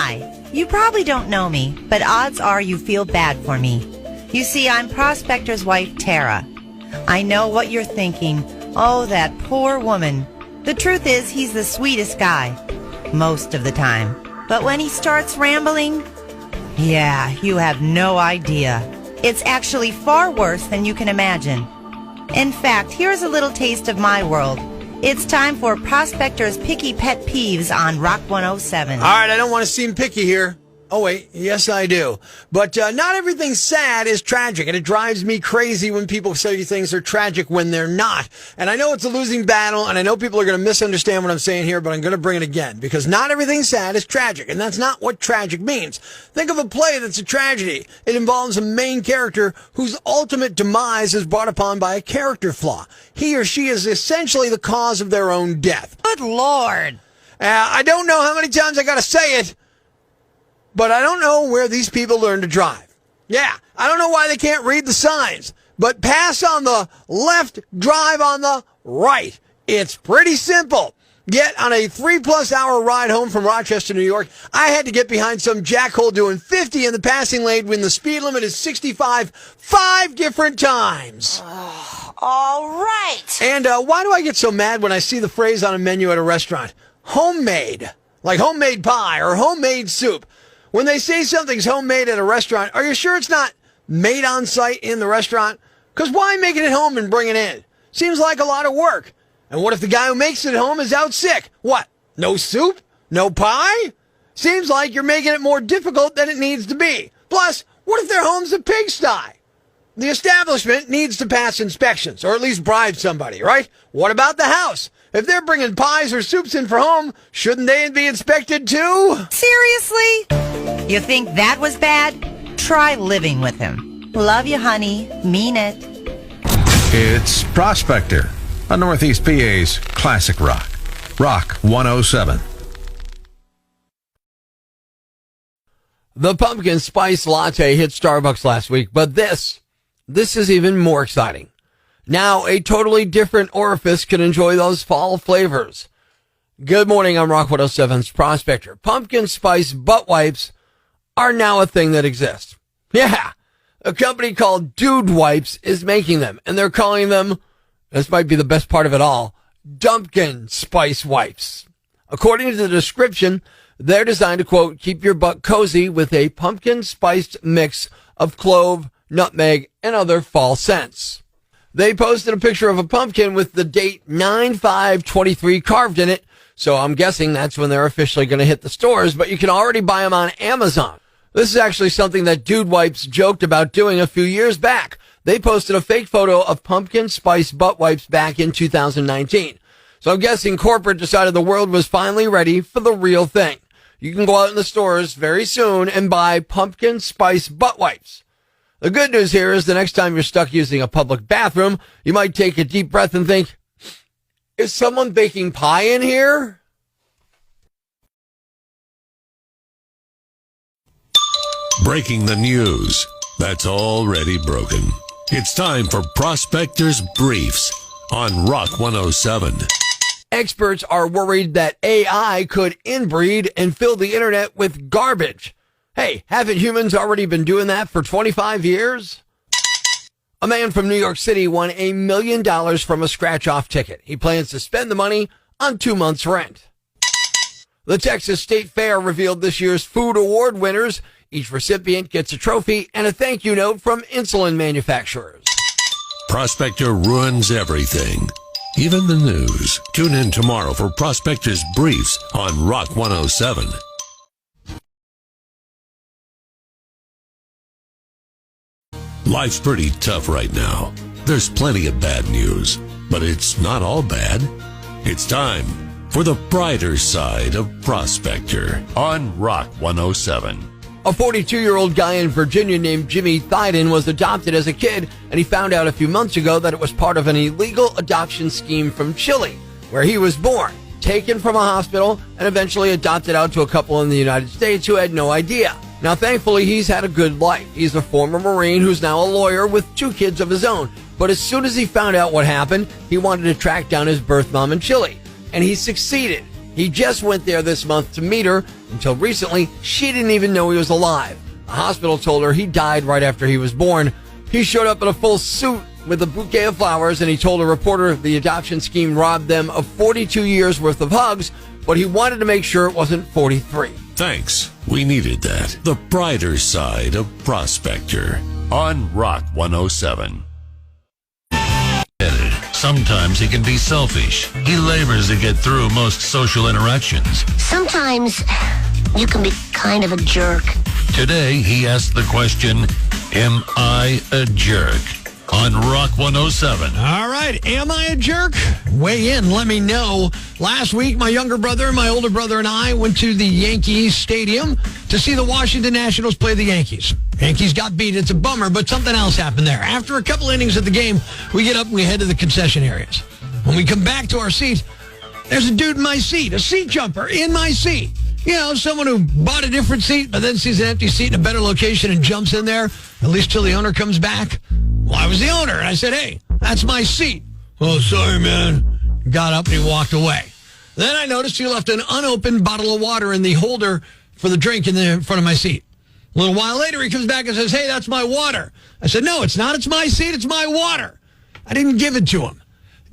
Hi, you probably don't know me, but odds are you feel bad for me. You see, I'm Prospector's wife, Tara. I know what you're thinking. Oh, that poor woman. The truth is, he's the sweetest guy. Most of the time. But when he starts rambling, yeah, you have no idea. It's actually far worse than you can imagine. In fact, here's a little taste of my world. It's time for Prospector's Picky Pet Peeves on Rock 107. All right, I don't want to seem picky here. Oh, wait, yes, I do. But not everything sad is tragic, and it drives me crazy when people say things are tragic when they're not. And I know it's a losing battle, and I know people are going to misunderstand what I'm saying here, but I'm going to bring it again, because not everything sad is tragic, and that's not what tragic means. Think of a play that's a tragedy. It involves a main character whose ultimate demise is brought upon by a character flaw. He or she is essentially the cause of their own death. Good Lord. I don't know how many times I got to say it, but I don't know where these people learn to drive. Yeah, I don't know why they can't read the signs. But pass on the left, drive on the right. It's pretty simple. Yet on a 3+ hour ride home from Rochester, New York, I had to get behind some jackhole doing 50 in the passing lane when the speed limit is 65 5 different times. All right. And why do I get so mad when I see the phrase on a menu at a restaurant? Homemade. Like homemade pie or homemade soup. When they say something's homemade at a restaurant, are you sure it's not made on site in the restaurant? Because why make it at home and bring it in? Seems like a lot of work. And what if the guy who makes it at home is out sick? What? No soup? No pie? Seems like you're making it more difficult than it needs to be. Plus, what if their home's a pigsty? The establishment needs to pass inspections, or at least bribe somebody, right? What about the house? If they're bringing pies or soups in for home, shouldn't they be inspected too? Seriously? You think that was bad? Try living with him. Love you, honey. Mean it. It's Prospector on Northeast PA's Classic Rock. Rock 107. The pumpkin spice latte hit Starbucks last week, but this is even more exciting. Now, a totally different orifice can enjoy those fall flavors. Good morning, I'm Rock 107's Prospector. Pumpkin spice butt wipes are now a thing that exists. Yeah, a company called Dude Wipes is making them, and they're calling them, this might be the best part of it all, Dumpkin Spice Wipes. According to the description, they're designed to, quote, keep your butt cozy with a pumpkin-spiced mix of clove, nutmeg, and other fall scents. They posted a picture of a pumpkin with the date 9/5/23 carved in it, so I'm guessing that's when they're officially going to hit the stores, but you can already buy them on Amazon. This is actually something that Dude Wipes joked about doing a few years back. They posted a fake photo of pumpkin spice butt wipes back in 2019. So I'm guessing corporate decided the world was finally ready for the real thing. You can go out in the stores very soon and buy pumpkin spice butt wipes. The good news here is the next time you're stuck using a public bathroom, you might take a deep breath and think, is someone baking pie in here? Breaking the news that's already broken. It's time for Prospector's Briefs on Rock 107. Experts are worried that AI could inbreed and fill the internet with garbage. Hey, haven't humans already been doing that for 25 years? A man from New York City won $1 million from a scratch-off ticket. He plans to spend the money on 2 months' rent. The Texas State Fair revealed this year's food award winners. Each recipient gets a trophy and a thank you note from insulin manufacturers. Prospector ruins everything, even the news. Tune in tomorrow for Prospector's Briefs on Rock 107. Life's pretty tough right now. There's plenty of bad news, but it's not all bad. It's time for the brighter side of Prospector on Rock 107. A 42-year-old guy in Virginia named Jimmy Thyden was adopted as a kid, and he found out a few months ago that it was part of an illegal adoption scheme from Chile, where he was born, taken from a hospital, and eventually adopted out to a couple in the United States who had no idea. Now, thankfully, he's had a good life. He's a former Marine who's now a lawyer with 2 kids of his own. But as soon as he found out what happened, he wanted to track down his birth mom in Chile. And he succeeded. He just went there this month to meet her. Until recently, she didn't even know he was alive. The hospital told her he died right after he was born. He showed up in a full suit with a bouquet of flowers, and he told a reporter the adoption scheme robbed them of 42 years worth of hugs, but he wanted to make sure it wasn't 43. Thanks. We needed that. The brighter side of Prospector on Rock 107. Sometimes he can be selfish. He labors to get through most social interactions. Sometimes you can be kind of a jerk. Today, he asked the question, am I a jerk? On Rock 107. All right. Am I a jerk? Weigh in. Let me know. Last week, my younger brother, my older brother, and I went to the Yankees Stadium to see the Washington Nationals play the Yankees. Yankees got beat. It's a bummer, but something else happened there. After a couple innings of the game, we get up and we head to the concession areas. When we come back to our seat, there's a dude in my seat, a seat jumper in my seat. You know, someone who bought a different seat, but then sees an empty seat in a better location and jumps in there, at least till the owner comes back. Well, I was the owner, and I said, hey, that's my seat. Oh, sorry, man. Got up and he walked away. Then I noticed he left an unopened bottle of water in the holder for the drink in the front of my seat. A little while later, he comes back and says, hey, that's my water. I said, no, it's not. It's my seat. It's my water. I didn't give it to him.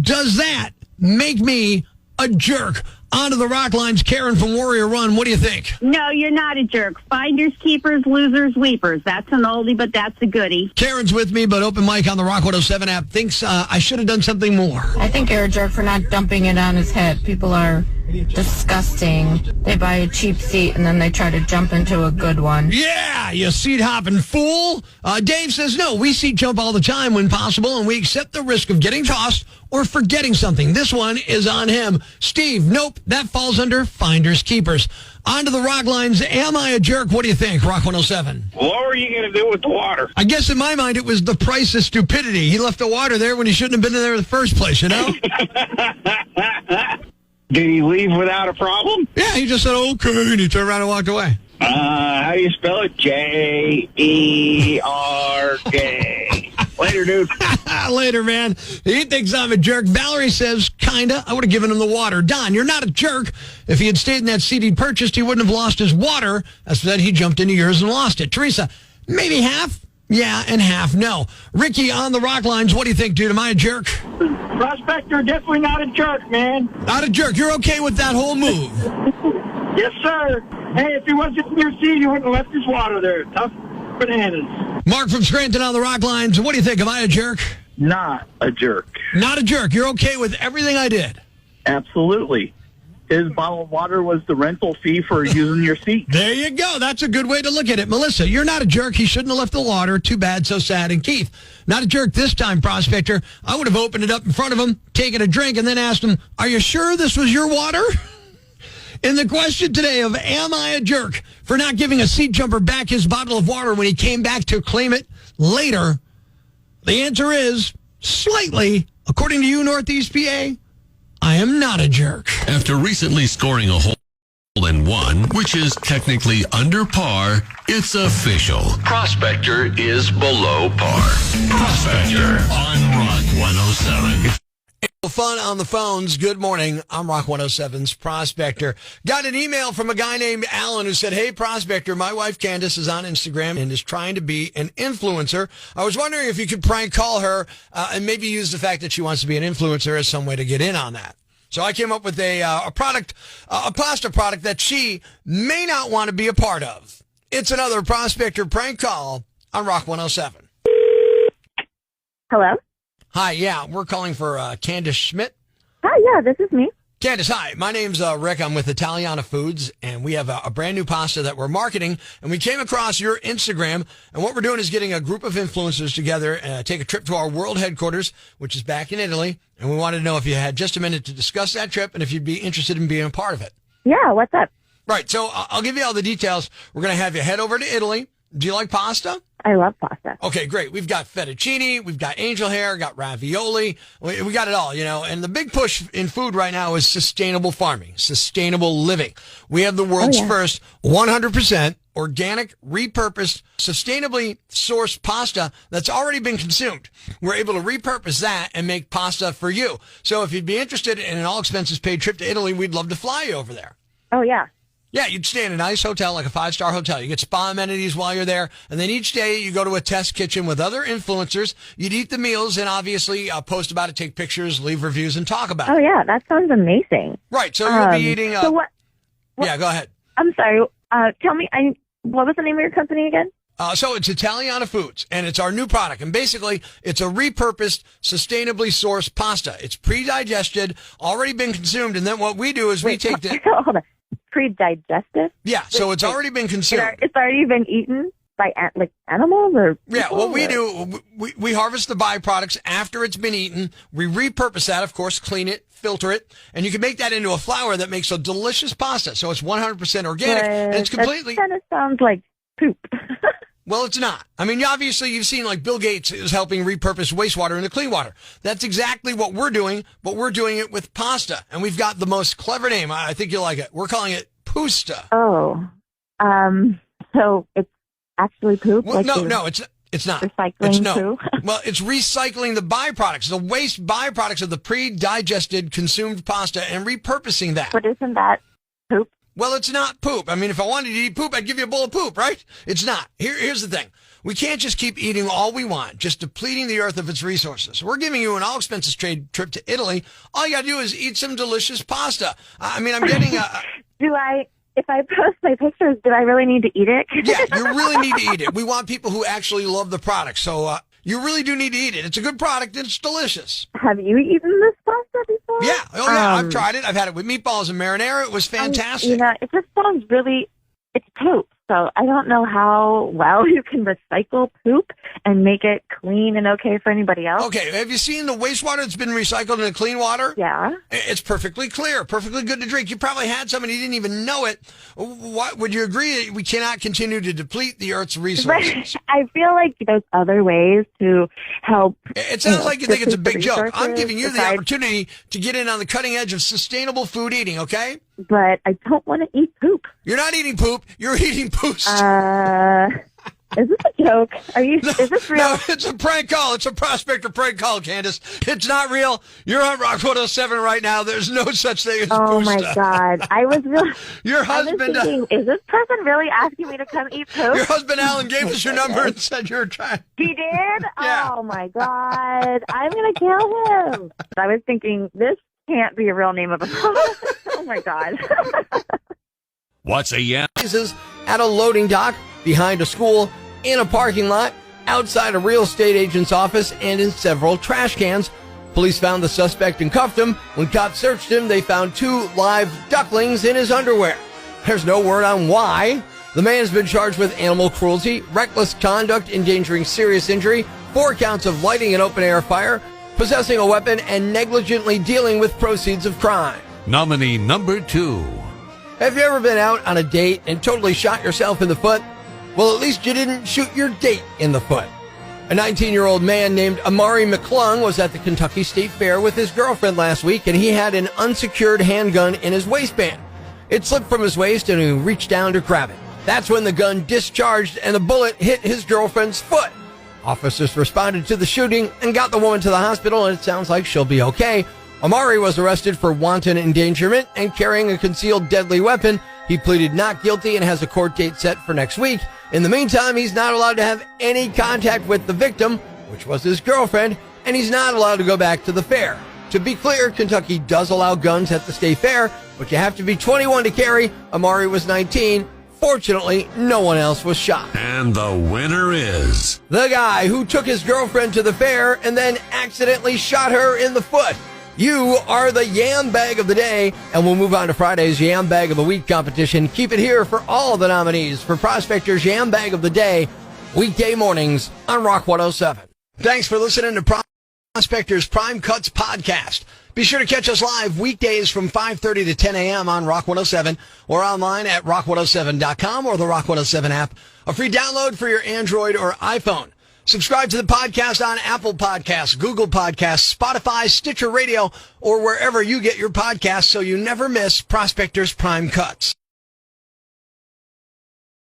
Does that make me a jerk? On to the Rock Lines, Karen from Warrior Run. What do you think? No, you're not a jerk. Finders, keepers, losers, weepers. That's an oldie, but that's a goodie. Karen's with me, but open mic on the Rock 107 app thinks I should have done something more. I think you're a jerk for not dumping it on his head. People are disgusting. They buy a cheap seat and then they try to jump into a good one. Yeah, you seat hopping fool. Dave says, no, we seat jump all the time when possible, and we accept the risk of getting tossed or forgetting something. This one is on him. Steve, nope, that falls under finders keepers. On to the Rock Lines. Am I a jerk? What do you think, Rock 107? What were you going to do with the water? I guess in my mind it was the price of stupidity. He left the water there when he shouldn't have been there in the first place, you know? Did he leave without a problem? Yeah, he just said, okay, and he turned around and walked away. How do you spell it? J-E-R-K. Later, dude. Later, man. He thinks I'm a jerk. Valerie says, kinda. I would have given him the water. Don, you're not a jerk. If he had stayed in that seat he'd purchased, he wouldn't have lost his water. That's that he jumped into yours and lost it. Teresa, maybe half. Yeah, and half no. Ricky on the Rock Lines, what do you think, dude? Am I a jerk? Prospector, definitely not a jerk, man. Not a jerk. You're okay with that whole move? Yes, sir. Hey, if he wasn't in your seat, he wouldn't have left his water there. Tough bananas. Mark from Scranton on the Rock Lines, what do you think? Am I a jerk? Not a jerk. Not a jerk. You're okay with everything I did? Absolutely. His bottle of water was the rental fee for using your seat. There you go. That's a good way to look at it. Melissa, you're not a jerk. He shouldn't have left the water. Too bad, so sad. And Keith, not a jerk this time, Prospector. I would have opened it up in front of him, taken a drink, and then asked him, are you sure this was your water? In the question today of am I a jerk for not giving a seat jumper back his bottle of water when he came back to claim it later, the answer is slightly. According to you, Northeast PA, I am not a jerk. After recently scoring a hole in one, which is technically under par, it's official. Prospector is below par. Prospector on Rock 107. Fun on the phones. Good morning. I'm Rock 107's Prospector. Got an email from a guy named Alan who said, hey, Prospector, my wife Candace is on Instagram and is trying to be an influencer. I was wondering if you could prank call her and maybe use the fact that she wants to be an influencer as some way to get in on that. So I came up with a product, a pasta product that she may not want to be a part of. It's another Prospector prank call on Rock 107. Hello? Hi, yeah, we're calling for Candace Schmidt. Hi, yeah, this is me. Candace, hi. My name's Rick. I'm with Italiana Foods, and we have a brand new pasta that we're marketing, and we came across your Instagram, and what we're doing is getting a group of influencers together and take a trip to our world headquarters, which is back in Italy, and we wanted to know if you had just a minute to discuss that trip and if you'd be interested in being a part of it. Yeah, what's up? Right, so I'll give you all the details. We're going to have you head over to Italy. Do you like pasta? I love pasta. Okay, great. We've got fettuccine, we've got angel hair, got ravioli. We got it all, you know. And the big push in food right now is sustainable farming, sustainable living. We have the world's first 100% organic, repurposed, sustainably sourced pasta that's already been consumed. We're able to repurpose that and make pasta for you. So if you'd be interested in an all-expenses-paid trip to Italy, we'd love to fly you over there. Oh, yeah. Yeah, you'd stay in a nice hotel, like a 5-star hotel. You get spa amenities while you're there. And then each day you go to a test kitchen with other influencers. You'd eat the meals and obviously post about it, take pictures, leave reviews, and talk about it. Oh, yeah. That sounds amazing. Right. So you'll be eating... so what? Yeah, go ahead. I'm sorry. Tell me, what was the name of your company again? So it's Italiana Foods, and it's our new product. And basically, it's a repurposed, sustainably sourced pasta. It's pre-digested, already been consumed. And then what we do is we take the... Hold on. Pre-digested? Yeah, so it's already been consumed. It's already been eaten by animals or people? Yeah, what we do, we harvest the byproducts after it's been eaten. We repurpose that, of course, clean it, filter it, and you can make that into a flour that makes a delicious pasta. So it's 100% organic, and it's completely... That kind of sounds like poop. Well, it's not. I mean, obviously, you've seen like Bill Gates is helping repurpose wastewater into clean water. That's exactly what we're doing, but we're doing it with pasta. And we've got the most clever name. I think you'll like it. We're calling it Pusta. Oh. So it's actually poop? Well, no, it's not. Recycling poo? Well, it's recycling the byproducts, the waste byproducts of the pre-digested, consumed pasta and repurposing that. But isn't that poop? Well, it's not poop. I mean, if I wanted to eat poop, I'd give you a bowl of poop, right? It's not. Here's the thing. We can't just keep eating all we want, just depleting the earth of its resources. We're giving you an all-expenses trade trip to Italy. All you got to do is eat some delicious pasta. I mean, I'm getting a... If I post my pictures, do I really need to eat it? Yeah, you really need to eat it. We want people who actually love the product. So you really do need to eat it. It's a good product and it's delicious. Have you eaten this pasta before? Yeah. Oh, yeah. I've tried it. I've had it with meatballs and marinara. It was fantastic. It just sounds it's poop. So I don't know how well you can recycle poop and make it clean and okay for anybody else. Okay. Have you seen the wastewater that's been recycled into clean water? Yeah. It's perfectly clear, perfectly good to drink. You probably had some and you didn't even know it. Would you agree that we cannot continue to deplete the Earth's resources? But I feel like there's other ways to help. It sounds like you think it's a big joke. I'm giving you the opportunity to get in on the cutting edge of sustainable food eating, okay? But I don't want to eat poop. You're not eating poop. You're eating poos. Is this a joke? Is this real? No, it's a prank call. It's a Prospector prank call, Candace. It's not real. You're on Rock 107 right now. There's no such thing as Oh, Pusta. my God. I was really... Your husband... I was thinking, is this person really asking me to come eat poop? Your husband, Alan, gave us your number and said you were trying... He did? Yeah. Oh, my God. I'm going to kill him. I was thinking, this can't be a real name of a product. Oh, my God. What's a yam? At a loading dock, behind a school, in a parking lot, outside a real estate agent's office, and in several trash cans. Police found the suspect and cuffed him. When cops searched him, they found 2 live ducklings in his underwear. There's no word on why. The man has been charged with animal cruelty, reckless conduct endangering serious injury, 4 counts of lighting an open-air fire, possessing a weapon, and negligently dealing with proceeds of crime. Nominee number 2. Have you ever been out on a date and totally shot yourself in the foot? Well, at least you didn't shoot your date in the foot. A 19-year-old man named Amari McClung was at the Kentucky State Fair with his girlfriend last week, and he had an unsecured handgun in his waistband. It slipped from his waist, and he reached down to grab it. That's when the gun discharged, and the bullet hit his girlfriend's foot. Officers responded to the shooting and got the woman to the hospital, and it sounds like she'll be okay. Amari was arrested for wanton endangerment and carrying a concealed deadly weapon. He pleaded not guilty and has a court date set for next week. In the meantime, he's not allowed to have any contact with the victim, which was his girlfriend, and he's not allowed to go back to the fair. To be clear, Kentucky does allow guns at the state fair, but you have to be 21 to carry. Amari was 19. Fortunately, no one else was shot. And the winner is... the guy who took his girlfriend to the fair and then accidentally shot her in the foot. You are the Yam Bag of the Day, and we'll move on to Friday's Yam Bag of the Week competition. Keep it here for all the nominees for Prospector's Yam Bag of the Day, weekday mornings on Rock 107. Thanks for listening to Prospector's Prime Cuts podcast. Be sure to catch us live weekdays from 5:30 to 10 a.m. on Rock 107 or online at rock107.com or the Rock 107 app, a free download for your Android or iPhone. Subscribe to the podcast on Apple Podcasts, Google Podcasts, Spotify, Stitcher Radio, or wherever you get your podcasts so you never miss Prospector's Prime Cuts.